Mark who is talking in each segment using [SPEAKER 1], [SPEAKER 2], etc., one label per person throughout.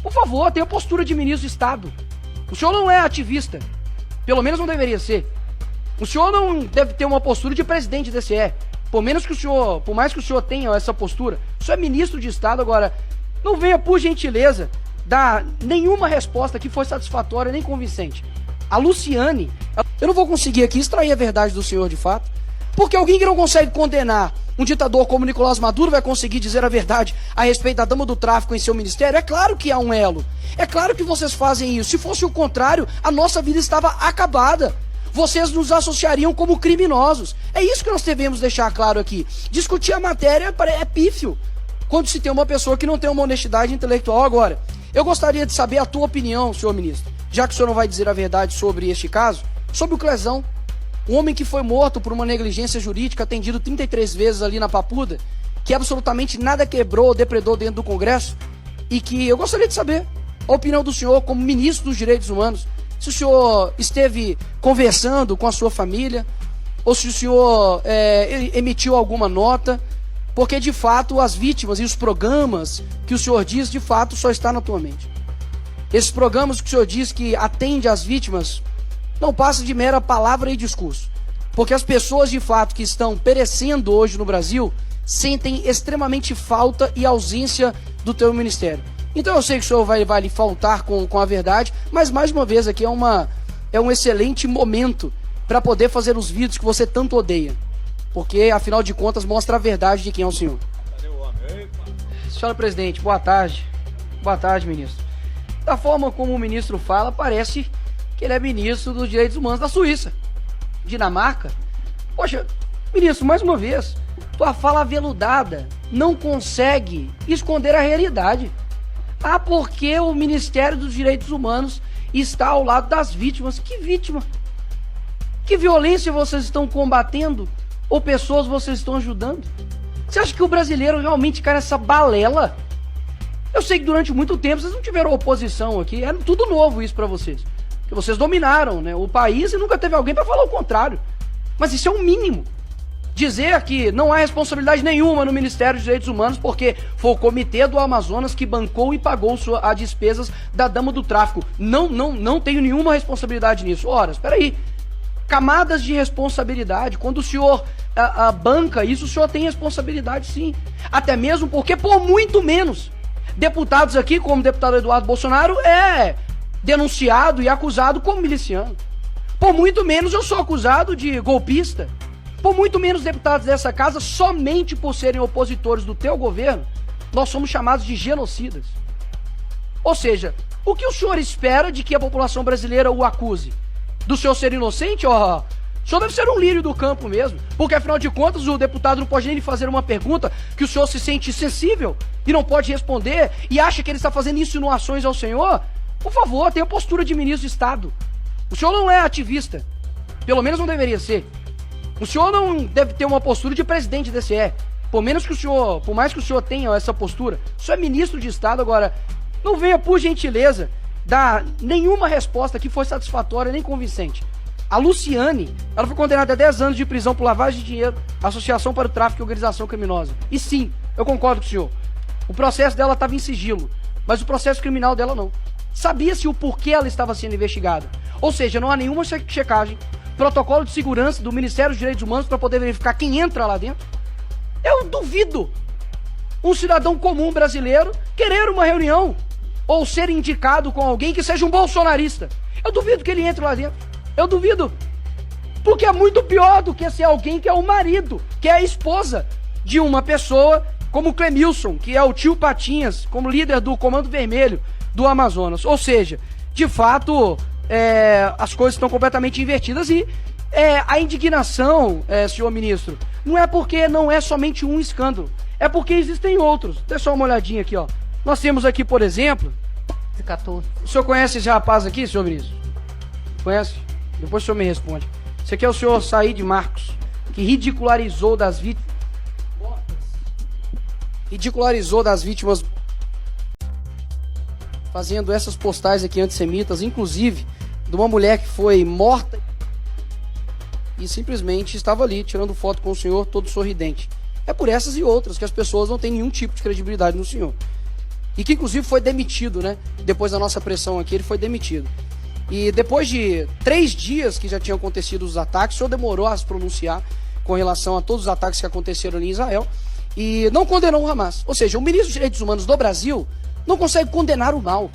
[SPEAKER 1] Por favor, tenha postura de ministro de Estado. O senhor não é ativista. Pelo menos não deveria ser. O senhor não deve ter uma postura de presidente do TSE. Por mais que o senhor tenha essa postura, o senhor é ministro de Estado. Agora, não venha, por gentileza, dar nenhuma resposta que foi satisfatória nem convincente. A Luciane, eu não vou conseguir aqui extrair a verdade do senhor de fato, porque alguém que não consegue condenar um ditador como Nicolás Maduro vai conseguir dizer a verdade a respeito da dama do tráfico em seu ministério? É claro que há um elo. É claro que vocês fazem isso. Se fosse o contrário, a nossa vida estava acabada. Vocês nos associariam como criminosos. É isso que nós devemos deixar claro aqui. Discutir a matéria é pífio quando se tem uma pessoa que não tem uma honestidade intelectual. Agora, eu gostaria de saber a tua opinião, senhor ministro, já que o senhor não vai dizer a verdade sobre este caso, sobre o Clezão. Um homem que foi morto por uma negligência jurídica, atendido 33 vezes ali na Papuda, que absolutamente nada quebrou ou depredou dentro do Congresso, e que eu gostaria de saber a opinião do senhor como ministro dos Direitos Humanos, se o senhor esteve conversando com a sua família, ou se o senhor emitiu alguma nota, porque de fato as vítimas e os programas que o senhor diz, de fato, só está na tua mente. Esses programas que o senhor diz que atende às vítimas não passa de mera palavra e discurso, porque as pessoas de fato que estão perecendo hoje no Brasil sentem extremamente falta e ausência do teu ministério. Então eu sei que o senhor vai lhe faltar com a verdade, mas mais uma vez aqui é um excelente momento para poder fazer os vídeos que você tanto odeia, porque afinal de contas mostra a verdade de quem é o senhor.
[SPEAKER 2] Cadê o homem?
[SPEAKER 1] Senhora presidente, boa tarde. Boa tarde, ministro. Da forma como o ministro fala, parece que ele é ministro dos Direitos Humanos da Suíça, Dinamarca. Poxa, ministro, mais uma vez, tua fala aveludada não consegue esconder a realidade. Ah, porque o Ministério dos Direitos Humanos está ao lado das vítimas. Que vítima? Que violência vocês estão combatendo? Ou pessoas vocês estão ajudando? Você acha que o brasileiro realmente cai nessa balela? Eu sei que durante muito tempo vocês não tiveram oposição aqui, era tudo novo isso pra vocês. Que vocês dominaram, né, o país e nunca teve alguém para falar o contrário. Mas isso é o mínimo. Dizer que não há responsabilidade nenhuma no Ministério dos Direitos Humanos porque foi o Comitê do Amazonas que bancou e pagou as despesas da dama do tráfico. Não tenho nenhuma responsabilidade nisso. Ora, espera aí. Camadas de responsabilidade. Quando o senhor banca isso, o senhor tem responsabilidade sim. Até mesmo porque, por muito menos, deputados aqui, como o deputado Eduardo Bolsonaro, é denunciado e acusado como miliciano. Por muito menos eu sou acusado de golpista. Por muito menos deputados dessa casa, somente por serem opositores do teu governo, nós somos chamados de genocidas. Ou seja, o que o senhor espera de que a população brasileira o acuse? Do senhor ser inocente? O senhor deve ser um lírio do campo mesmo, porque afinal de contas o deputado não pode nem lhe fazer uma pergunta que o senhor se sente sensível e não pode responder e acha que ele está fazendo insinuações ao senhor. Por favor, tenha postura de ministro de Estado. O senhor não é ativista. Pelo menos não deveria ser. O senhor não deve ter uma postura de presidente do TSE. Por mais que o senhor tenha essa postura, o senhor é ministro de Estado. Agora, não venha, por gentileza, dar nenhuma resposta que foi satisfatória nem convincente. A Luciane, ela foi condenada a 10 anos de prisão por lavagem de dinheiro, associação para o tráfico e organização criminosa. E sim, eu concordo com o senhor. O processo dela estava em sigilo, mas o processo criminal dela não. Sabia-se o porquê ela estava sendo investigada. Ou seja, não há nenhuma checagem, protocolo de segurança do Ministério dos Direitos Humanos para poder verificar quem entra lá dentro. Eu duvido um cidadão comum brasileiro querer uma reunião ou ser indicado com alguém que seja um bolsonarista. Eu duvido que ele entre lá dentro. Eu duvido. Porque é muito pior do que ser alguém que é o marido, que é a esposa de uma pessoa como o Clemilson, que é o tio Patinhas, como líder do Comando Vermelho do Amazonas. Ou seja, de fato, as coisas estão completamente invertidas e a indignação, senhor ministro, não é porque não é somente um escândalo, é porque existem outros. Dê só uma olhadinha aqui, ó. Nós temos aqui, por exemplo... O senhor conhece esse rapaz aqui, senhor ministro? Conhece? Depois o senhor me responde. Esse aqui é o senhor Saíde Marcos, que ridicularizou das vítimas, fazendo essas postais aqui antissemitas, inclusive de uma mulher que foi morta e simplesmente estava ali tirando foto com o senhor todo sorridente. É por essas e outras que as pessoas não têm nenhum tipo de credibilidade no senhor. e que inclusive foi demitido, né? Depois da nossa pressão aqui, ele foi demitido. E depois de 3 dias que já tinham acontecido os ataques, o senhor demorou a se pronunciar com relação a todos os ataques que aconteceram ali em Israel e não condenou o Hamas. Ou seja, o ministro dos Direitos Humanos do Brasil não consegue condenar o mal.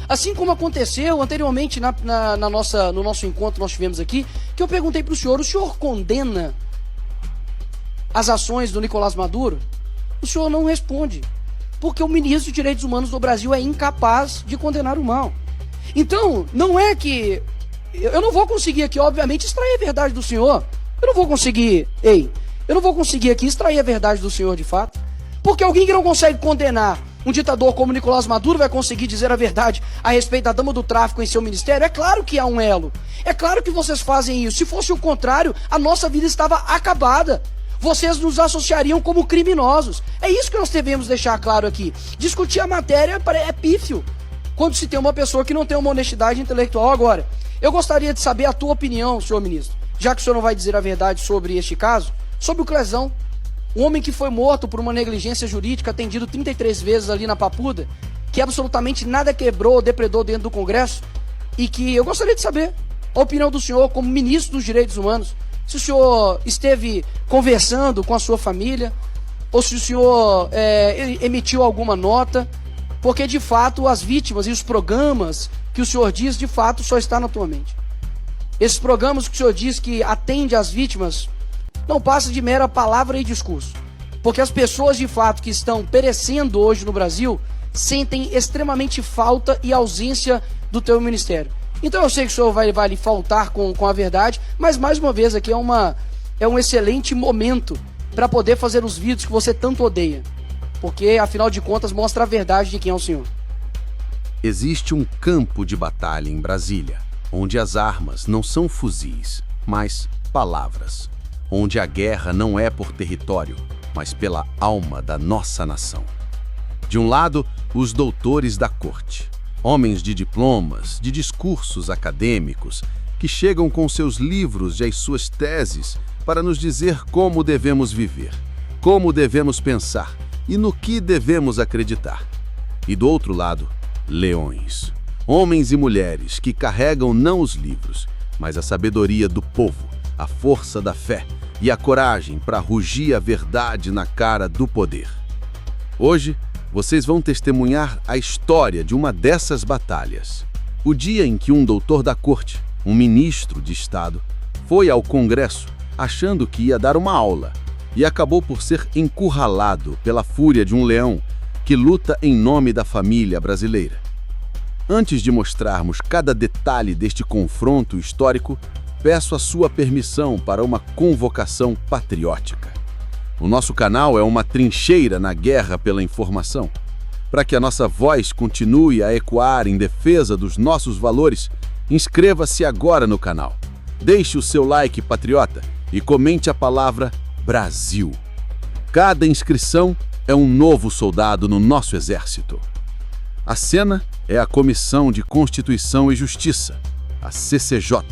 [SPEAKER 1] Assim como aconteceu anteriormente no nosso encontro que nós tivemos aqui, que eu perguntei para o senhor condena as ações do Nicolás Maduro? O senhor não responde, porque o ministro dos Direitos Humanos do Brasil é incapaz de condenar o mal. Então, não é que... Eu não vou conseguir aqui, obviamente, extrair a verdade do senhor. Eu não vou conseguir aqui extrair a verdade do senhor de fato. Porque alguém que não consegue condenar um ditador como Nicolás Maduro vai conseguir dizer a verdade a respeito da dama do tráfico em seu ministério? É claro que há um elo. É claro que vocês fazem isso. Se fosse o contrário, a nossa vida estava acabada. Vocês nos associariam como criminosos. É isso que nós devemos deixar claro aqui. Discutir a matéria é pífio quando se tem uma pessoa que não tem uma honestidade intelectual. Agora, eu gostaria de saber a tua opinião, senhor ministro, já que o senhor não vai dizer a verdade sobre este caso, sobre o Clezão, um homem que foi morto por uma negligência jurídica, atendido 33 vezes ali na Papuda, que absolutamente nada quebrou ou depredou dentro do Congresso, e que eu gostaria de saber a opinião do senhor como ministro dos Direitos Humanos, se o senhor esteve conversando com a sua família, ou se o senhor emitiu alguma nota, porque de fato as vítimas e os programas que o senhor diz, de fato, só está na tua mente. Esses programas que o senhor diz que atende às vítimas não passa de mera palavra e discurso, porque as pessoas de fato que estão perecendo hoje no Brasil sentem extremamente falta e ausência do teu ministério. Então eu sei que o senhor vai lhe faltar com a verdade, mas mais uma vez aqui é um excelente momento para poder fazer os vídeos que você tanto odeia, porque afinal de contas mostra a verdade de quem é o senhor.
[SPEAKER 2] Existe um campo de batalha em Brasília, onde as armas não são fuzis, mas palavras. Onde a guerra não é por território, mas pela alma da nossa nação. De um lado, os doutores da corte, homens de diplomas, de discursos acadêmicos, que chegam com seus livros e as suas teses para nos dizer como devemos viver, como devemos pensar e no que devemos acreditar. E do outro lado, leões, homens e mulheres que carregam não os livros, mas a sabedoria do povo, a força da fé e a coragem para rugir a verdade na cara do poder. Hoje, vocês vão testemunhar a história de uma dessas batalhas. O dia em que um doutor da corte, um ministro de Estado, foi ao Congresso achando que ia dar uma aula e acabou por ser encurralado pela fúria de um leão que luta em nome da família brasileira. Antes de mostrarmos cada detalhe deste confronto histórico, peço a sua permissão para uma convocação patriótica. O nosso canal é uma trincheira na guerra pela informação. Para que a nossa voz continue a ecoar em defesa dos nossos valores, inscreva-se agora no canal. Deixe o seu like patriota e comente a palavra Brasil. Cada inscrição é um novo soldado no nosso exército. A cena é a Comissão de Constituição e Justiça, a CCJ,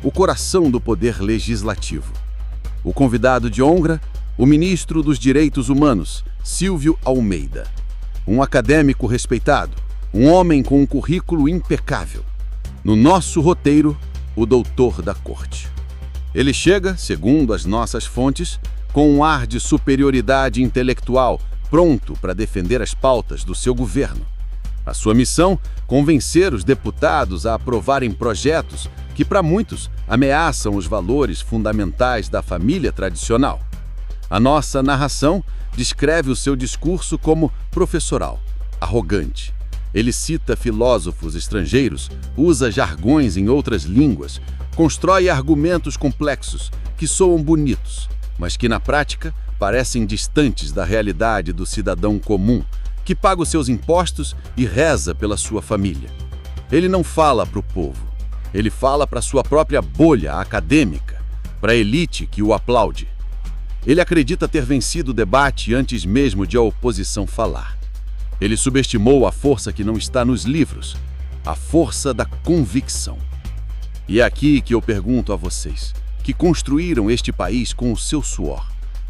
[SPEAKER 2] o coração do poder legislativo. O convidado de honra, o ministro dos Direitos Humanos, Silvio Almeida. Um acadêmico respeitado, um homem com um currículo impecável. No nosso roteiro, o doutor da corte. Ele chega, segundo as nossas fontes, com um ar de superioridade intelectual, pronto para defender as pautas do seu governo. A sua missão, convencer os deputados a aprovarem projetos que, para muitos, ameaçam os valores fundamentais da família tradicional. A nossa narração descreve o seu discurso como professoral, arrogante. Ele cita filósofos estrangeiros, usa jargões em outras línguas, constrói argumentos complexos que soam bonitos, mas que na prática parecem distantes da realidade do cidadão comum, que paga os seus impostos e reza pela sua família. Ele não fala para o povo, ele fala para sua própria bolha acadêmica, para a elite que o aplaude. Ele acredita ter vencido o debate antes mesmo de a oposição falar. Ele subestimou a força que não está nos livros, a força da convicção. E é aqui que eu pergunto a vocês, que construíram este país com o seu suor.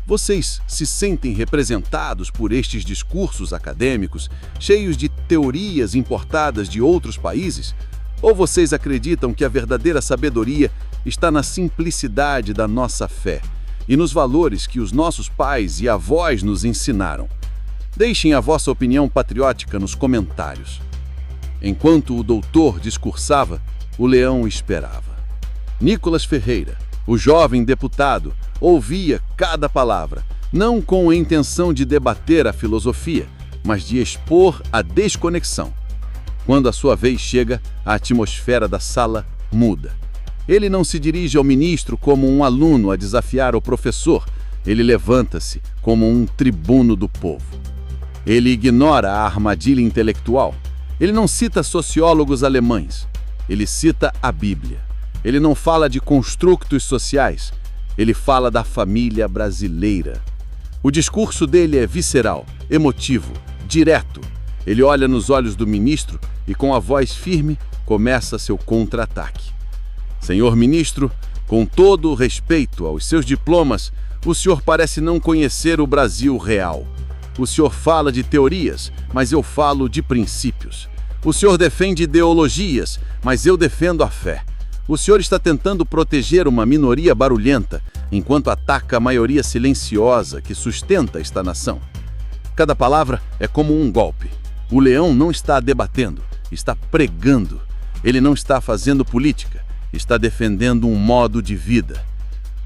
[SPEAKER 2] Vocês se sentem representados por estes discursos acadêmicos, cheios de teorias importadas de outros países? Ou vocês acreditam que a verdadeira sabedoria está na simplicidade da nossa fé e nos valores que os nossos pais e avós nos ensinaram? Deixem a vossa opinião patriótica nos comentários. Enquanto o doutor discursava, o leão esperava. Nicolas Ferreira, o jovem deputado, ouvia cada palavra, não com a intenção de debater a filosofia, mas de expor a desconexão. Quando a sua vez chega, a atmosfera da sala muda. Ele não se dirige ao ministro como um aluno a desafiar o professor, ele levanta-se como um tribuno do povo. Ele ignora a armadilha intelectual. Ele não cita sociólogos alemães, ele cita a Bíblia. Ele não fala de construtos sociais, ele fala da família brasileira. O discurso dele é visceral, emotivo, direto. Ele olha nos olhos do ministro e, com a voz firme, começa seu contra-ataque. Senhor ministro, com todo o respeito aos seus diplomas, o senhor parece não conhecer o Brasil real. O senhor fala de teorias, mas eu falo de princípios. O senhor defende ideologias, mas eu defendo a fé. O senhor está tentando proteger uma minoria barulhenta, enquanto ataca a maioria silenciosa que sustenta esta nação. Cada palavra é como um golpe. O leão não está debatendo, está pregando. Ele não está fazendo política, está defendendo um modo de vida.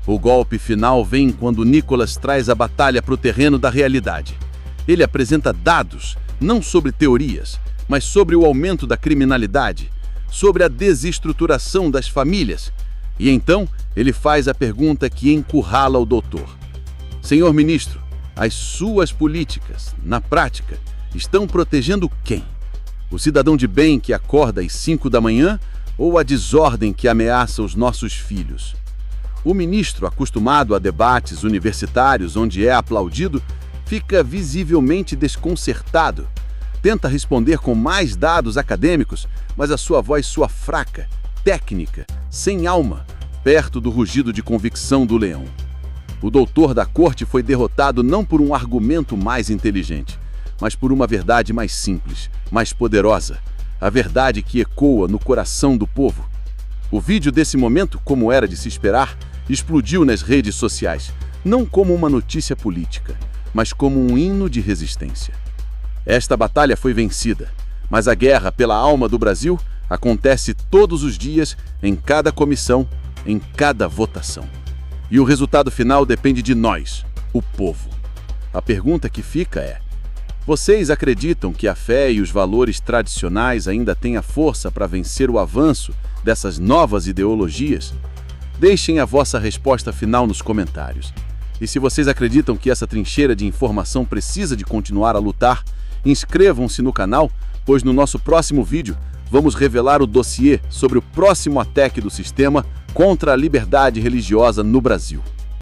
[SPEAKER 2] O golpe final vem quando Nicolas traz a batalha para o terreno da realidade. Ele apresenta dados, não sobre teorias, mas sobre o aumento da criminalidade, sobre a desestruturação das famílias. E então, ele faz a pergunta que encurrala o doutor. Senhor ministro, as suas políticas, na prática, estão protegendo quem? O cidadão de bem que acorda às 5 da manhã ou a desordem que ameaça os nossos filhos? O ministro, acostumado a debates universitários onde é aplaudido, fica visivelmente desconcertado. Tenta responder com mais dados acadêmicos, mas a sua voz soa fraca, técnica, sem alma, perto do rugido de convicção do leão. O doutor da corte foi derrotado não por um argumento mais inteligente, mas por uma verdade mais simples, mais poderosa, a verdade que ecoa no coração do povo. O vídeo desse momento, como era de se esperar, explodiu nas redes sociais, não como uma notícia política, mas como um hino de resistência. Esta batalha foi vencida, mas a guerra pela alma do Brasil acontece todos os dias, em cada comissão, em cada votação. E o resultado final depende de nós, o povo. A pergunta que fica é: vocês acreditam que a fé e os valores tradicionais ainda têm a força para vencer o avanço dessas novas ideologias? Deixem a vossa resposta final nos comentários. E se vocês acreditam que essa trincheira de informação precisa de continuar a lutar, inscrevam-se no canal, pois no nosso próximo vídeo vamos revelar o dossiê sobre o próximo ataque do sistema contra a liberdade religiosa no Brasil.